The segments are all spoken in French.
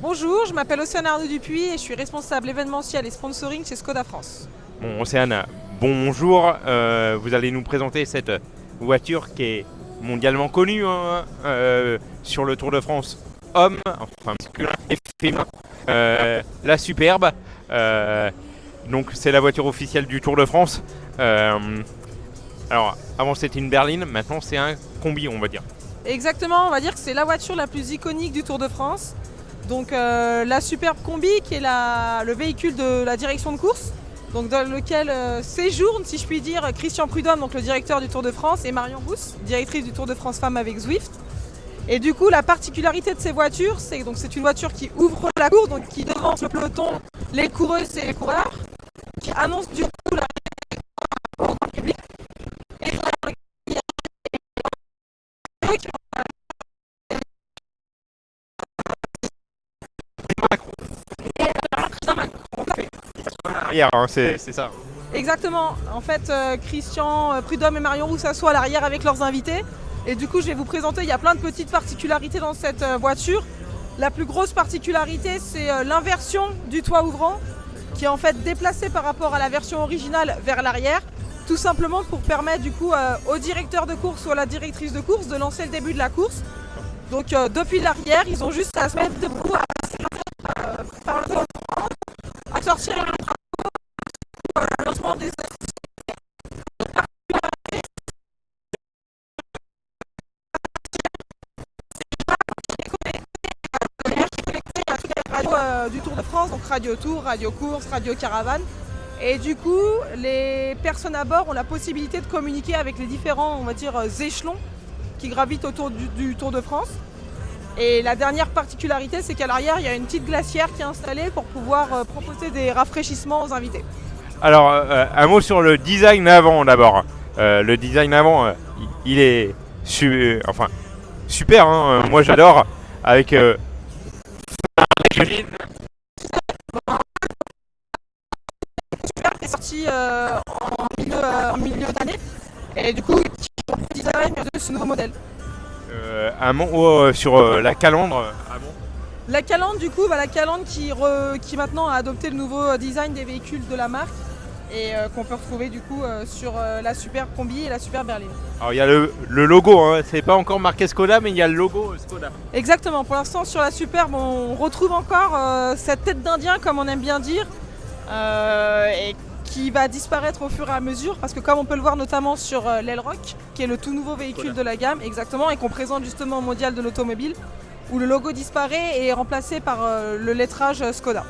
Bonjour, je m'appelle Océane Arnaud Dupuis et je suis responsable événementiel et sponsoring chez Skoda France. Bon, Océane, bonjour. Vous allez nous présenter cette voiture qui est mondialement connue sur le Tour de France. Homme, enfin masculin et féminin. La Superbe. Donc c'est la voiture officielle du Tour de France. Alors avant c'était une berline, maintenant c'est un combi on va dire. Exactement, on va dire que c'est la voiture la plus iconique du Tour de France. Donc la Superbe Combi qui est le véhicule de la direction de course, donc dans lequel séjournent, si je puis dire, Christian Prudhomme, donc le directeur du Tour de France, et Marion Rousse, directrice du Tour de France Femmes avec Zwift. Et du coup, la particularité de ces voitures, c'est que c'est une voiture qui ouvre la course, donc qui devance le peloton, les coureuses et les coureurs, qui annonce du coup la au grand public. Et Arrière, c'est ça. exactement. En fait, Christian Prudhomme et Marion Rousse s'assoient à l'arrière avec leurs invités. Et du coup, je vais vous présenter, il y a plein de petites particularités dans cette voiture. La plus grosse particularité, c'est l'inversion du toit ouvrant, qui est en fait déplacé par rapport à la version originale vers l'arrière, tout simplement pour permettre du coup au directeur de course ou à la directrice de course de lancer le début de la course. Donc depuis l'arrière, ils ont juste à se mettre debout, par le toit ouvrant, à sortir le lancement des radios du Tour de France, donc Radio Tour, Radio Course, Radio Caravane. Et du coup, les personnes à bord ont la possibilité de communiquer avec les différents, on va dire, échelons qui gravitent autour du Tour de France. Et la dernière particularité, c'est qu'à l'arrière, il y a une petite glacière qui est installée pour pouvoir proposer des rafraîchissements aux invités. Alors un mot sur le design avant d'abord. Le design avant, il est super, hein, moi j'adore. Avec Est sorti en milieu d'année et du coup qui design de ce nouveau modèle. un mot sur la calandre. Ah bon. La Calandre du coup, la Calandre qui maintenant a adopté le nouveau design des véhicules de la marque et qu'on peut retrouver du coup sur la Superbe Combi et la Superbe Berline. Alors il y a le logo, hein, c'est pas encore marqué Skoda mais il y a le logo Skoda. Exactement, pour l'instant sur la Superbe on retrouve encore cette tête d'Indien comme on aime bien dire et qui va disparaître au fur et à mesure parce que comme on peut le voir notamment sur l'Elrock qui est le tout nouveau véhicule Skoda de la gamme exactement et qu'on présente justement au mondial de l'automobile où le logo disparaît et est remplacé par le lettrage Skoda.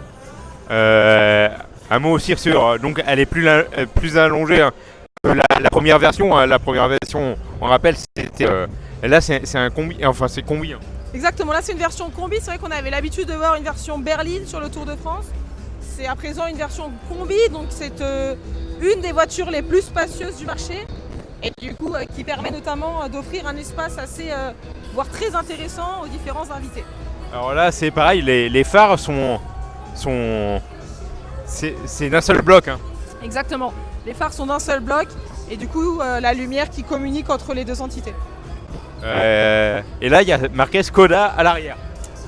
Un mot aussi sur donc elle est plus allongée hein, que la première version. Hein. La première version, on rappelle, c'était là c'est un combi, enfin c'est combi. Hein. Exactement, là c'est une version combi, c'est vrai qu'on avait l'habitude de voir une version berline sur le Tour de France. C'est à présent une version combi, donc c'est une des voitures les plus spacieuses du marché et du coup qui permet notamment d'offrir un espace assez, voire très intéressant aux différents invités. Alors là c'est pareil, les phares c'est d'un seul bloc. Hein. Exactement, les phares sont d'un seul bloc et du coup la lumière qui communique entre les deux entités. Et là il y a marqué Skoda à l'arrière.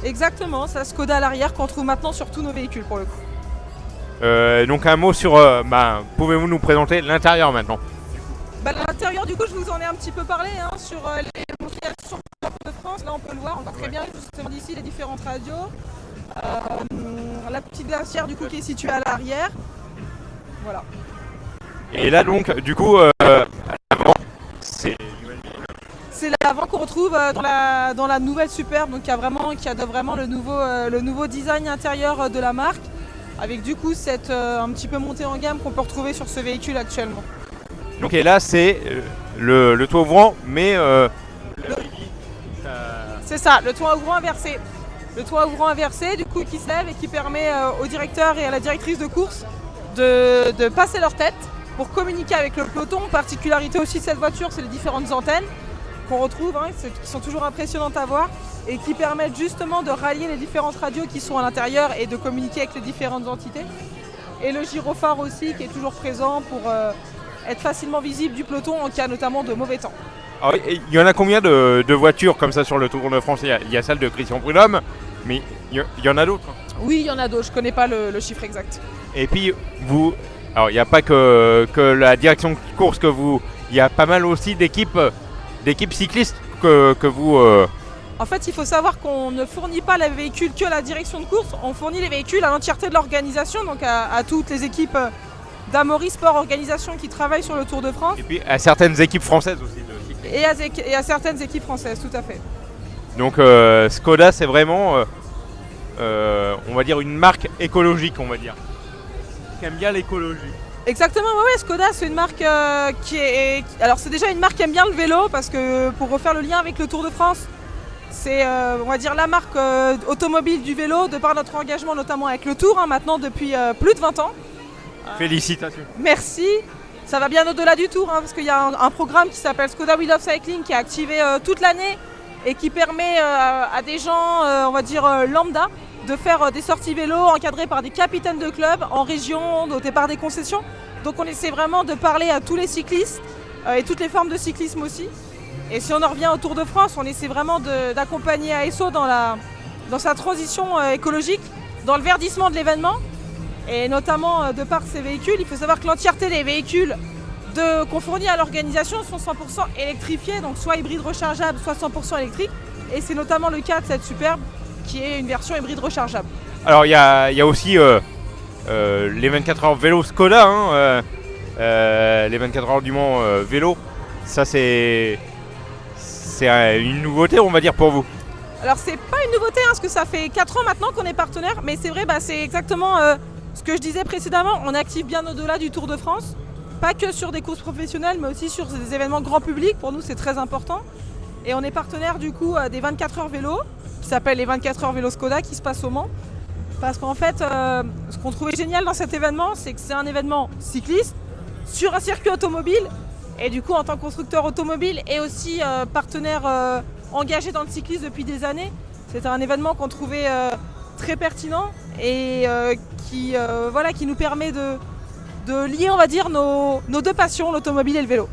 Exactement, c'est Skoda à l'arrière qu'on trouve maintenant sur tous nos véhicules pour le coup. Donc un mot sur, pouvez-vous nous présenter l'intérieur maintenant? L'intérieur du coup je vous en ai un petit peu parlé hein, sur les modifications de France, là on peut le voir, on voit très bien justement d'ici les différentes radios. La petite glacière du coup qui est située à l'arrière. Voilà. Et là donc du coup c'est l'avant qu'on retrouve dans la nouvelle Superbe, donc qui a vraiment le nouveau design intérieur de la marque, avec du coup cette un petit peu montée en gamme qu'on peut retrouver sur ce véhicule actuellement. Donc et là c'est le toit ouvrant mais c'est ça, le toit ouvrant inversé. Le toit ouvrant inversé du coup qui se lève et qui permet au directeur et à la directrice de course de passer leur tête pour communiquer avec le peloton. Particularité aussi de cette voiture, c'est les différentes antennes qu'on retrouve, hein, qui sont toujours impressionnantes à voir et qui permettent justement de rallier les différentes radios qui sont à l'intérieur et de communiquer avec les différentes entités. Et le gyrophare aussi qui est toujours présent pour être facilement visible du peloton en cas notamment de mauvais temps. Alors, il y en a combien de voitures comme ça sur le Tour de France? Il y a celle de Christian Prudhomme, Mais il y en a d'autres. Hein. Oui, il y en a d'autres, je connais pas le chiffre exact. Et puis vous, alors il n'y a pas que la direction de course que vous, il y a pas mal aussi d'équipes cyclistes que vous. En fait, il faut savoir qu'on ne fournit pas les véhicules que la direction de course, on fournit les véhicules à l'entièreté de l'organisation, donc à toutes les équipes d'Amaury Sport Organisation qui travaillent sur le Tour de France. Et puis à certaines équipes françaises aussi. Et à certaines équipes françaises, tout à fait. Donc Skoda, c'est vraiment, on va dire, une marque écologique, on va dire, qui aime bien l'écologie. Exactement, ouais, Skoda, c'est une marque qui est... Alors c'est déjà une marque qui aime bien le vélo, parce que pour refaire le lien avec le Tour de France, c'est, on va dire, la marque automobile du vélo, de par notre engagement notamment avec le Tour, maintenant depuis plus de 20 ans. Félicitations. Merci. Ça va bien au-delà du Tour, parce qu'il y a un programme qui s'appelle Skoda We Love Cycling qui est activé toute l'année et qui permet à des gens, on va dire lambda, de faire des sorties vélo encadrées par des capitaines de club en région, au départ des concessions. Donc on essaie vraiment de parler à tous les cyclistes et toutes les formes de cyclisme aussi. Et si on en revient au Tour de France, on essaie vraiment d'accompagner ASO dans sa transition écologique, dans le verdissement de l'événement. Et notamment de par ces véhicules, il faut savoir que l'entièreté des véhicules qu'on fournit à l'organisation sont 100% électrifiés, donc soit hybride rechargeable, soit 100% électrique. Et c'est notamment le cas de cette Superbe, qui est une version hybride rechargeable. Alors il y a aussi les 24 heures vélo Skoda, les 24 heures du Mans vélo. Ça c'est une nouveauté, on va dire, pour vous. Alors c'est pas une nouveauté, parce que ça fait 4 ans maintenant qu'on est partenaire, mais c'est vrai, c'est exactement ce que je disais précédemment. On active bien au-delà du Tour de France, pas que sur des courses professionnelles, mais aussi sur des événements grand public. Pour nous, c'est très important. Et on est partenaire du coup des 24 heures vélo, qui s'appelle les 24 heures vélo Skoda, qui se passe au Mans. Parce qu'en fait, ce qu'on trouvait génial dans cet événement, c'est que c'est un événement cycliste sur un circuit automobile. Et du coup, en tant que constructeur automobile et aussi partenaire engagé dans le cyclisme depuis des années, c'était un événement qu'on trouvait très pertinent et qui nous permet de lier, on va dire, nos deux passions, l'automobile et le vélo.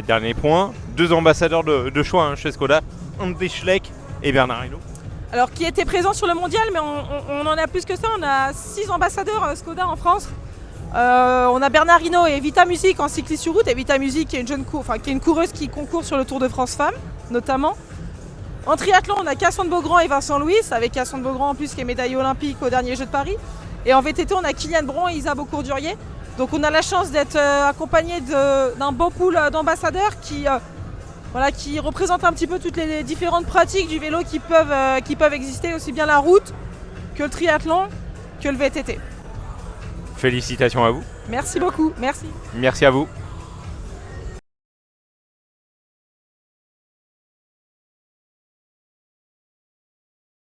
Dernier point, 2 ambassadeurs de choix chez Skoda, Andy Schleck et Bernard Hinault. Alors qui étaient présents sur le mondial, mais on en a plus que ça, on a 6 ambassadeurs Skoda en France. On a Bernard Hinault et Vita Music en cycliste sur route, et Vita Music qui est une coureuse qui concourt sur le Tour de France Femmes notamment. En triathlon, on a Cassandre Beaugrand et Vincent Louis, avec Cassandre Beaugrand en plus qui est médaillée olympique aux derniers Jeux de Paris. Et en VTT, on a Kylian Bron et Isa Beaucourt-Durier. Donc on a la chance d'être accompagné d'un beau pool d'ambassadeurs qui représentent un petit peu toutes les différentes pratiques du vélo qui peuvent exister, aussi bien la route que le triathlon que le VTT. Félicitations à vous. Merci beaucoup, merci. Merci à vous.